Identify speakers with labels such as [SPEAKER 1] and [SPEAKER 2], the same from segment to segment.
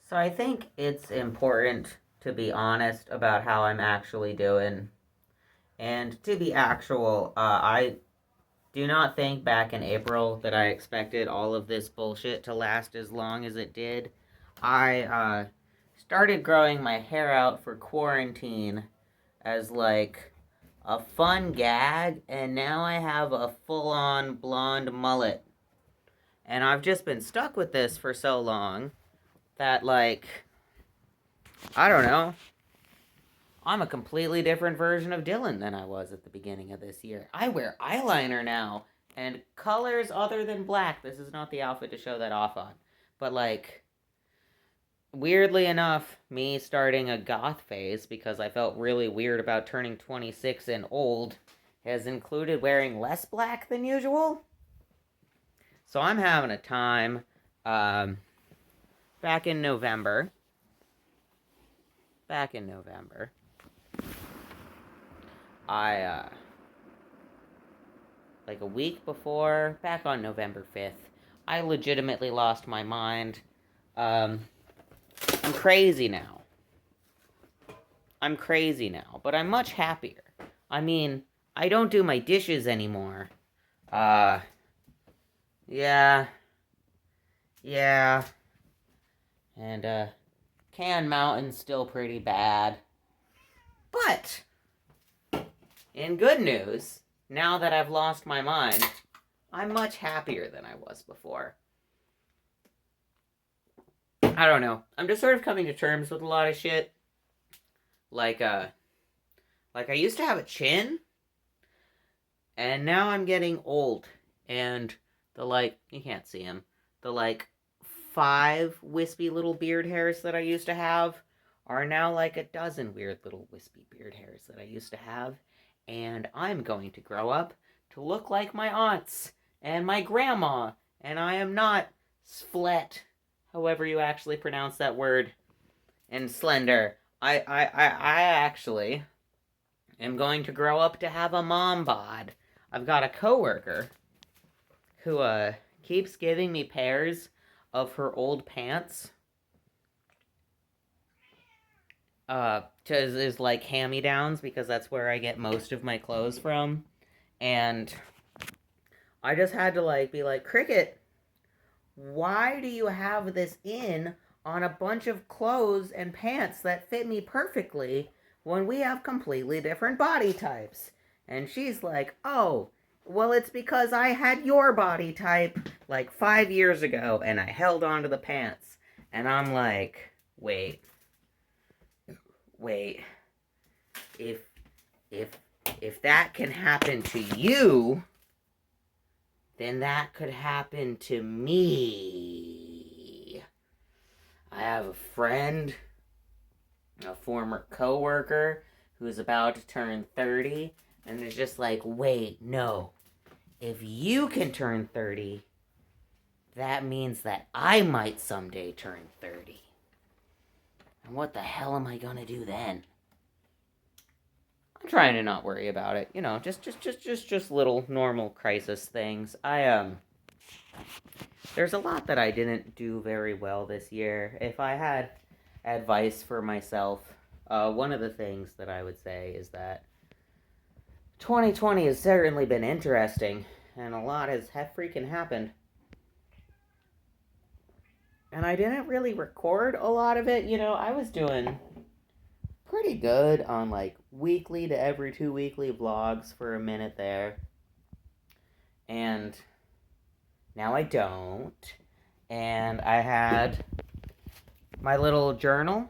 [SPEAKER 1] So I think it's important to be honest about how I'm actually doing. And to be actual, I do not think back in April that I expected all of this bullshit to last as long as it did. I started growing my hair out for quarantine as like a fun gag, and now I have a full on blonde mullet. And I've just been stuck with this for so long that, like, I don't know. I'm a completely different version of Dylan than I was at the beginning of this year. I wear eyeliner now and colors other than black. This is not the outfit to show that off on. But, like, weirdly enough, me starting a goth phase because I felt really weird about turning 26 and old has included wearing less black than usual. So I'm having a time. Um, back in November. Back in November. I like a week before, back on November 5th, I legitimately lost my mind. Um, I'm crazy now. But I'm much happier. I mean, I don't do my dishes anymore. Uh, yeah, yeah. And, Can Mountain's still pretty bad. But, in good news, now that I've lost my mind, I'm much happier than I was before. I don't know. I'm just sort of coming to terms with a lot of shit. Like, I used to have a chin, and now I'm getting old. And you can't see them. The, 5 wispy little beard hairs that I used to have are now like a dozen weird little wispy beard hairs that I used to have. And I'm going to grow up to look like my aunts and my grandma. And I am not splet, however you actually pronounce that word, and slender. I actually am going to grow up to have a mom bod. I've got a coworker who keeps giving me pairs of her old pants. Is like hand-me-downs because that's where I get most of my clothes from. And I just had to be like, Cricket, why do you have this in on a bunch of clothes and pants that fit me perfectly when we have completely different body types? And she's like, oh, well, it's because I had your body type 5 years ago and I held onto the pants. And I'm like, wait. If if if that can happen to you, then that could happen to me. I have a friend, a former coworker, who's about to turn 30, and is just like, wait, no. If you can turn 30, that means that I might someday turn 30. And what the hell am I gonna do then? I'm trying to not worry about it. Just little normal crisis things. There's a lot that I didn't do very well this year. If I had advice for myself, one of the things that I would say is that 2020 has certainly been interesting, and a lot has freaking happened. And I didn't really record a lot of it. I was doing pretty good on weekly to every 2 weekly vlogs for a minute there. And now I don't. And I had my little journal.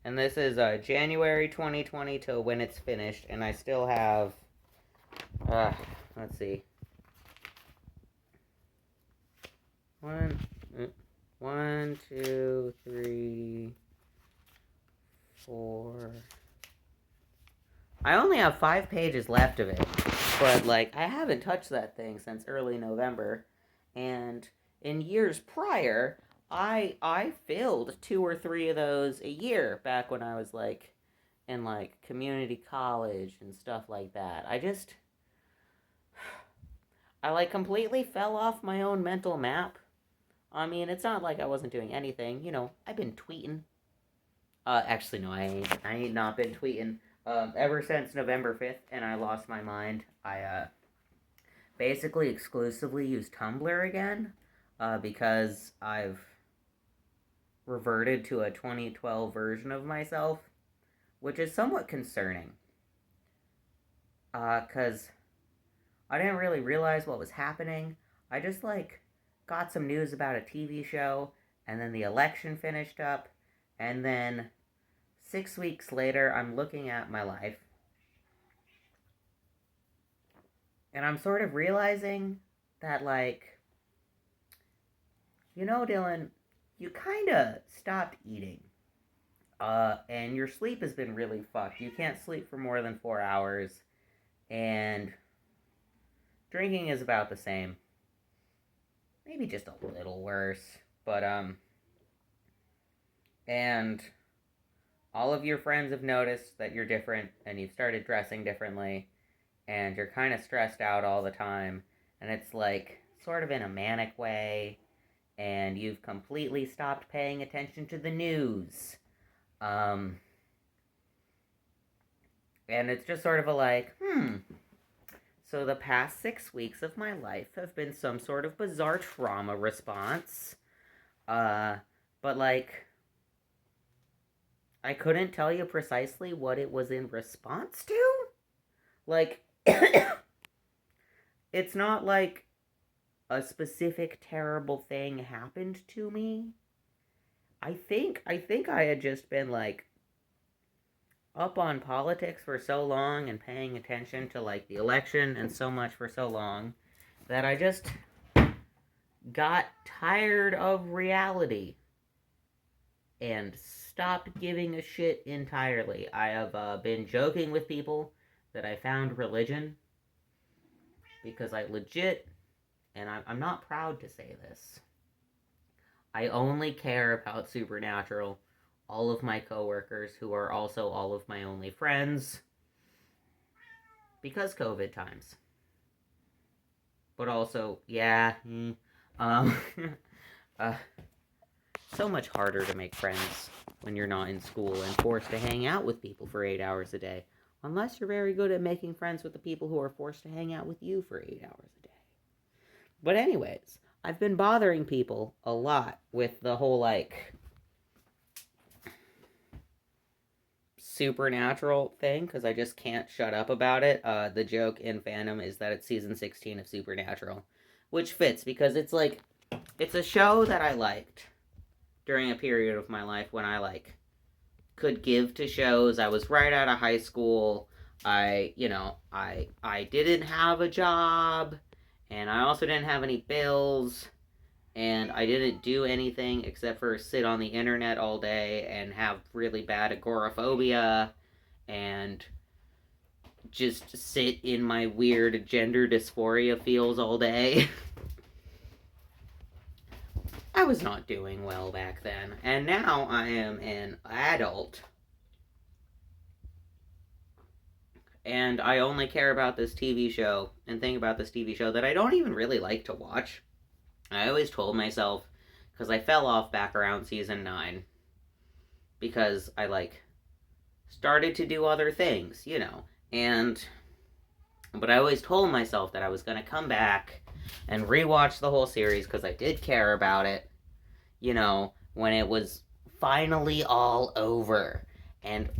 [SPEAKER 1] And this is January 2020 till when it's finished. And I still have, let's see. One, two, three, 4. I only have 5 pages left of it. But, I haven't touched that thing since early November. And in years prior, I filled 2 or 3 of those a year back when I was, in, community college and stuff like that. I completely fell off my own mental map I mean, it's not like I wasn't doing anything. I've been tweeting. Actually, no, I ain't not been tweeting. Ever since November 5th, and I lost my mind. I basically exclusively use Tumblr again, because I've reverted to a 2012 version of myself, which is somewhat concerning. Cause I didn't really realize what was happening. I just got some news about a TV show, and then the election finished up, and then 6 weeks later, I'm looking at my life, and I'm sort of realizing that, Dylan, you kind of stopped eating. And your sleep has been really fucked. You can't sleep for more than 4 hours, and drinking is about the same. Maybe just a little worse. But, and all of your friends have noticed that you're different, and you've started dressing differently, and you're kind of stressed out all the time, and it's sort of in a manic way, and you've completely stopped paying attention to the news. And it's just sort of so the past 6 weeks of my life have been some sort of bizarre trauma response. But I couldn't tell you precisely what it was in response to. It's not like a specific terrible thing happened to me. I think I had just been up on politics for so long and paying attention to the election and so much for so long that I just got tired of reality and stopped giving a shit entirely. I have been joking with people that I found religion, because I legit, and I'm not proud to say this, I only care about Supernatural. All of my coworkers, who are also all of my only friends, because COVID times. But also, yeah, uh, so much harder to make friends when you're not in school and forced to hang out with people for 8 hours a day. Unless you're very good at making friends with the people who are forced to hang out with you for 8 hours a day. But anyways, I've been bothering people a lot with the whole Supernatural thing, because I just can't shut up about it. The joke in fandom is that it's season 16 of Supernatural, which fits because it's a show that I liked during a period of my life when I could give to shows. I was right out of high school. I didn't have a job, and I also didn't have any bills, and I didn't do anything except for sit on the internet all day and have really bad agoraphobia and just sit in my weird gender dysphoria feels all day. I was not doing well back then, and now I am an adult, and I only care about this TV show and think about this TV show that I don't even really like to watch. I always told myself, because I fell off back around season 9, because I started to do other things, but I always told myself that I was gonna come back and rewatch the whole series because I did care about it, when it was finally all over. And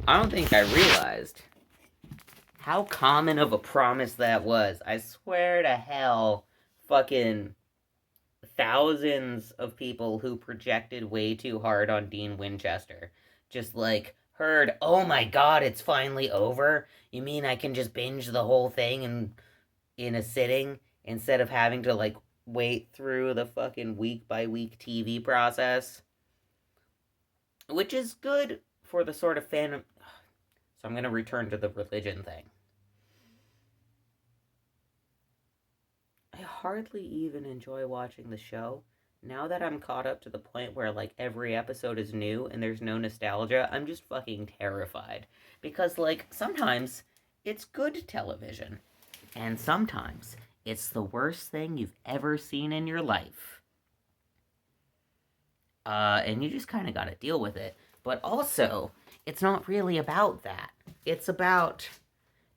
[SPEAKER 1] I don't think I realized how common of a promise that was. I swear to hell, fucking thousands of people who projected way too hard on Dean Winchester just heard, oh my god, it's finally over? You mean I can just binge the whole thing in a sitting instead of having to wait through the fucking week by week TV process? Which is good for the sort of fandom. So I'm going to return to the religion thing. I hardly even enjoy watching the show. Now that I'm caught up to the point where every episode is new and there's no nostalgia, I'm just fucking terrified. Because sometimes it's good television. And sometimes it's the worst thing you've ever seen in your life. and you just kind of got to deal with it. But also, it's not really about that. It's about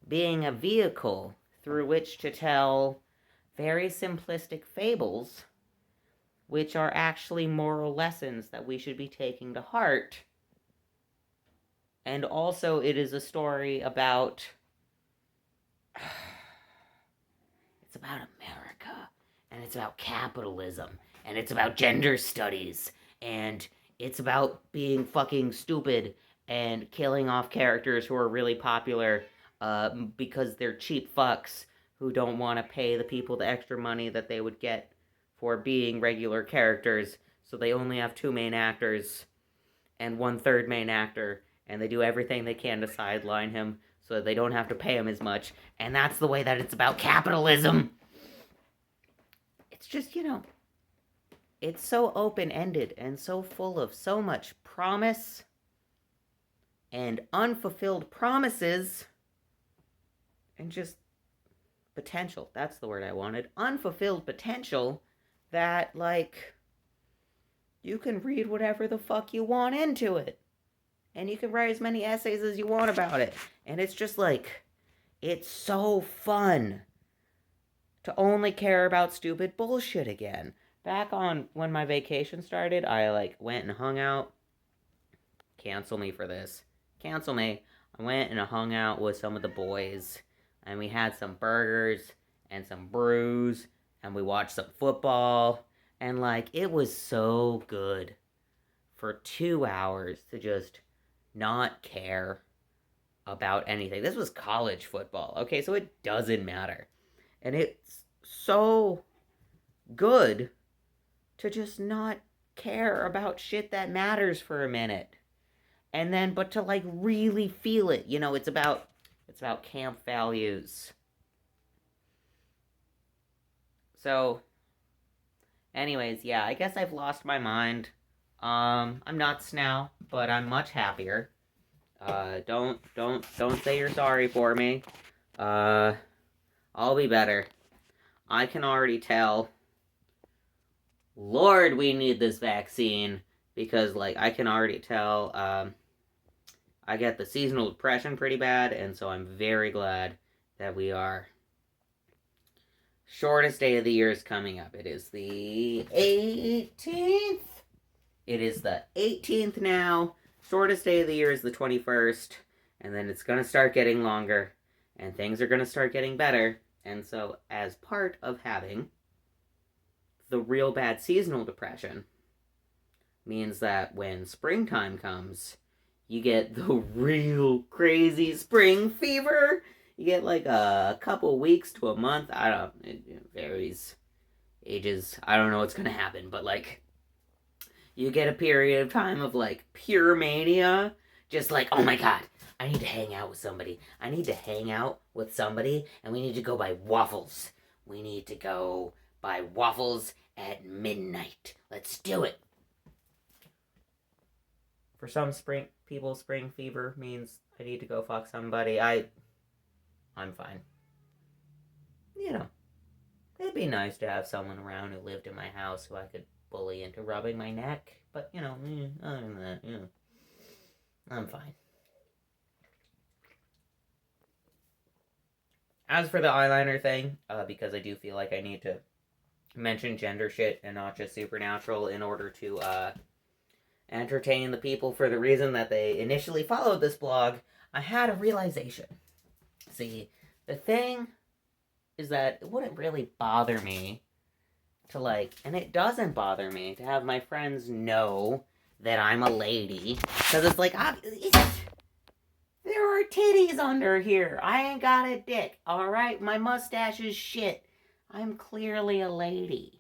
[SPEAKER 1] being a vehicle through which to tell very simplistic fables, which are actually moral lessons that we should be taking to heart. And also, it is a story about. It's about America, and it's about capitalism, and it's about gender studies, and it's about being fucking stupid and killing off characters who are really popular because they're cheap fucks who don't want to pay the people the extra money that they would get for being regular characters, so they only have 2 main actors and 1/3 main actor, and they do everything they can to sideline him so that they don't have to pay him as much, and that's the way that it's about capitalism. It's just, it's so open-ended and so full of so much promise and unfulfilled promises and just potential. That's the word I wanted. Unfulfilled potential that, like, you can read whatever the fuck you want into it. And you can write as many essays as you want about it. And it's just like, it's so fun to only care about stupid bullshit again. Back on when my vacation started, I went and hung out. Cancel me for this. Cancel me. I went and I hung out with some of the boys. And we had some burgers and some brews. And we watched some football. And it was so good for 2 hours to just not care about anything. This was college football, okay? So it doesn't matter. And it's so good to just not care about shit that matters for a minute. And then, but to really feel it. It's about camp values. So, anyways, yeah, I guess I've lost my mind. I'm nuts now, but I'm much happier. Don't say you're sorry for me. I'll be better. I can already tell. Lord, we need this vaccine because, I can already tell. I get the seasonal depression pretty bad, and so I'm very glad that we are. Shortest day of the year is coming up. It is the 18th. It is the 18th now. Shortest day of the year is the 21st. And then it's going to start getting longer. And things are going to start getting better. And so, as part of having the real bad seasonal depression, means that when springtime comes, you get the real crazy spring fever. You get a couple weeks to a month. I don't know. It varies. Ages. I don't know what's going to happen. But you get a period of time of pure mania. Just oh my god, I need to hang out with somebody. I need to hang out with somebody, and we need to go buy waffles. We need to go buy waffles at midnight. Let's do it. For some people, spring fever means I need to go fuck somebody. I'm fine. It'd be nice to have someone around who lived in my house who I could bully into rubbing my neck. But, other than that, I'm fine. As for the eyeliner thing, because I do feel like I need to mention gender shit and not just supernatural in order to entertain the people for the reason that they initially followed this blog, I had a realization. See, the thing is that it wouldn't really bother me to and it doesn't bother me to have my friends know that I'm a lady, because it's there are titties under here. I ain't got a dick, alright? My mustache is shit. I'm clearly a lady.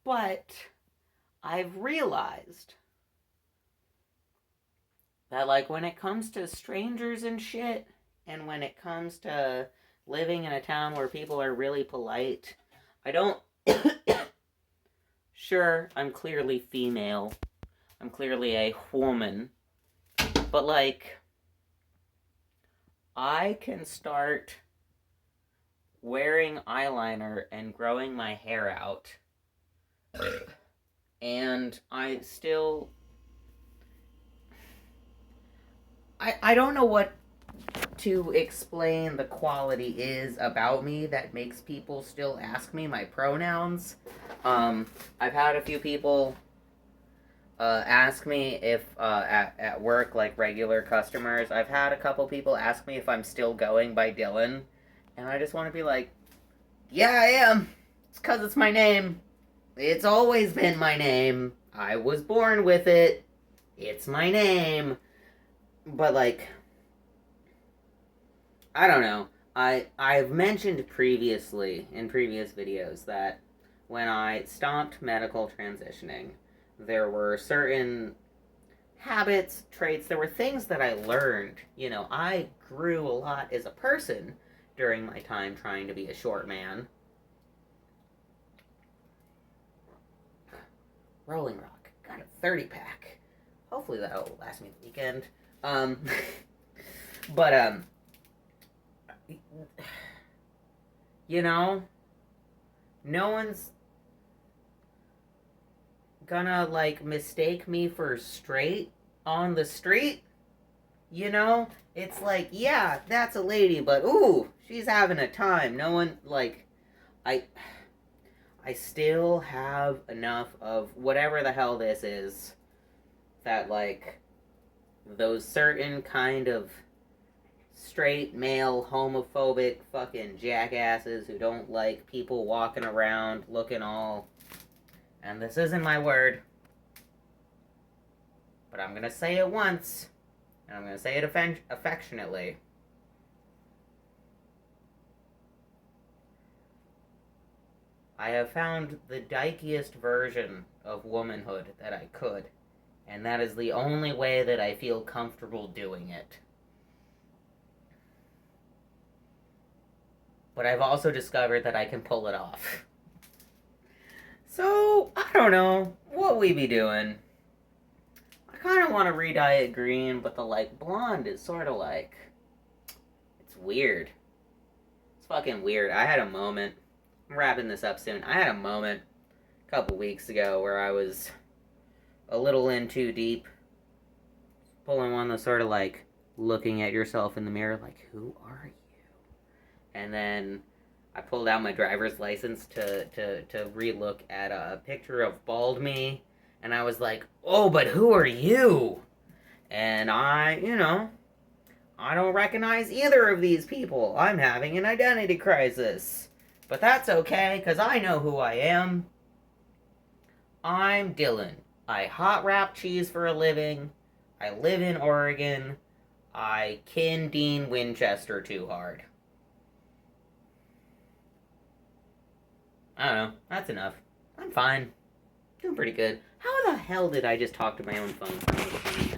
[SPEAKER 1] But I've realized that when it comes to strangers and shit, and when it comes to living in a town where people are really polite, I don't... Sure, I'm clearly female. I'm clearly a woman. But, I can start wearing eyeliner and growing my hair out And I still... I don't know what to explain the quality is about me that makes people still ask me my pronouns. I've had a few people ask me if at work, like regular customers, I've had a couple people ask me if I'm still going by Dylan, and I just want to be like, yeah, I am. It's because it's my name. It's always been my name. I was born with it. It's my name. But like, I don't know. I've mentioned previously in previous videos that when I stopped medical transitioning, there were certain habits, traits, there were things that I learned. You know, I grew a lot as a person during my time trying to be a short man. Rolling Rock. Got a 30 pack. Hopefully that'll last me the weekend. But you know, no one's gonna like mistake me for straight on the street. You know, it's like, yeah, that's a lady, but ooh, she's having a time. No one like, I still have enough of whatever the hell this is that like those certain kind of straight male homophobic fucking jackasses who don't like people walking around looking all, and this isn't my word, but I'm gonna say it once, and I'm gonna say it affectionately. I have found the dykiest version of womanhood that I could, and that is the only way that I feel comfortable doing it. But I've also discovered that I can pull it off. So, I don't know what we be doing. I kind of want to re-dye it green, but the, like, blonde is sort of like... It's weird. It's fucking weird. I had a moment... I'm wrapping this up soon. I had a moment a couple weeks ago where I was a little in too deep. Pulling one that's sort of like looking at yourself in the mirror like, who are you? And then I pulled out my driver's license to re-look at a picture of bald me, and I was like, oh, but who are you? And I don't recognize either of these people. I'm having an identity crisis. But that's okay, because I know who I am. I'm Dylan. I hot wrap cheese for a living. I live in Oregon. I kin Dean Winchester too hard. I don't know. That's enough. I'm fine. Doing pretty good. How the hell did I just talk to my own phone for another 20 minutes?